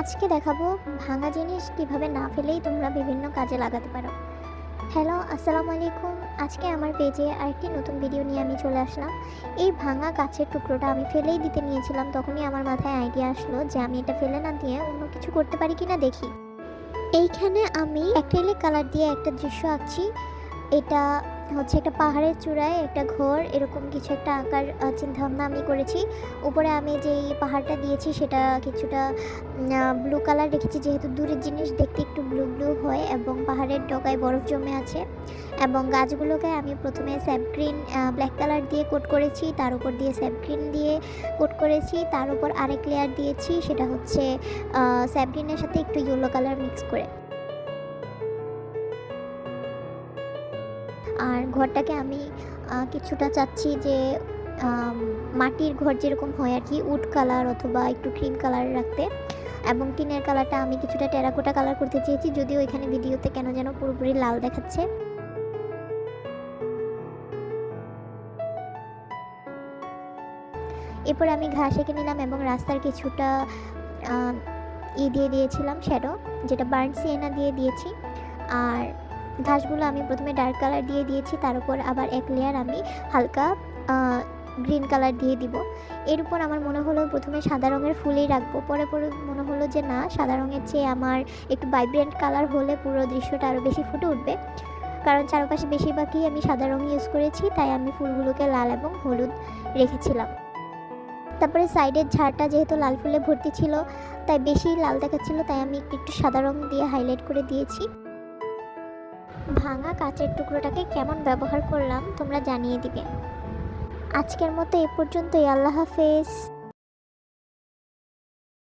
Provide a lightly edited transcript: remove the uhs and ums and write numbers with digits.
আজকে দেখাবো ভাঙা জিনিস কিভাবে না ফেলেই তোমরা বিভিন্ন কাজে লাগাতে পারো। হ্যালো, আসসালামু আলাইকুম। আজকে আমার পেজে আরেকটি নতুন ভিডিও নিয়ে আমি চলে আসলাম। এই ভাঙা কাছের টুকরোটা আমি ফেলেই দিতে নিয়েছিলাম, তখনই আমার মাথায় আইডিয়া আসলো যে আমি এটা ফেলে না দিয়ে অন্য কিছু করতে পারি কিনা দেখি। এইখানে আমি অ্যাক্রিলিক কালার দিয়ে একটা দৃশ্য আঁকছি। এটা হচ্ছে একটা পাহাড়ের চূড়ায় একটা ঘর, এরকম কিছু একটা আঁকার চিন্তাভাবনা আমি করেছি। উপরে আমি যেই পাহাড়টা দিয়েছি সেটা কিছুটা ব্লু কালার রেখেছি, যেহেতু দূরের জিনিস দেখতে একটু ব্লু ব্লু হয়, এবং পাহাড়ের ডগায় বরফ জমে আছে। এবং গাছগুলোকে আমি প্রথমে স্যাপ গ্রিন ব্ল্যাক কালার দিয়ে কোট করেছি, তার উপর দিয়ে স্যাপ গ্রিন দিয়ে কোট করেছি, তার উপর আরেক লেয়ার দিয়েছি, সেটা হচ্ছে স্যাপ গ্রিনের সাথে একটু ইয়েলো কালার মিক্স করে। আর ঘরটাকে আমি কিছুটা চাচ্ছি যে মাটির ঘর যেরকম হয় আর কি, উড কালার অথবা একটু ক্রিম কালার রাখতে। এবং টিনের কালারটা আমি কিছুটা টেরাকোটা কালার করতে চেয়েছি, যদিও এখানে ভিডিওতে কেন যেন পুরোপুরি লাল দেখাচ্ছে। এরপর আমি ঘাস এঁকে নিলাম এবং রাস্তার কিছুটা আহ, দিয়ে দিয়েছিলাম শ্যাডো, যেটা বার্ন সিয়েনা দিয়ে দিয়েছি। আর ঘাসগুলো আমি প্রথমে ডার্ক কালার দিয়ে দিয়েছি, তার উপর আবার এক লেয়ার আমি হালকা গ্রিন কালার দিয়ে দিব। এর উপর আমার মনে হলো প্রথমে সাদা রঙের ফুলই রাখবো, পরে পরে মনে হলো যে না, সাদা রঙের চেয়ে আমার একটু ভাইব্রেন্ট কালার হলে পুরো দৃশ্যটা আরও বেশি ফুটে উঠবে। কারণ চারপাশে বেশিরভাগই আমি সাদা রঙ ইউজ করেছি, তাই আমি ফুলগুলোকে লাল এবং হলুদ রেখেছিলাম। তারপরে সাইডের ঝাড়টা যেহেতু লাল ফুলে ভর্তি ছিল, তাই বেশি লাল দেখাচ্ছিল, তাই আমি একটু সাদা রঙ দিয়ে হাইলাইট করে দিয়েছি। ভাঙা কাচের টুকরোটাকে কেমন ব্যবহার করলাম তোমরা জানিয়ে দিবে। আজকের মতো এ পর্যন্তই। আল্লাহ হাফেজ।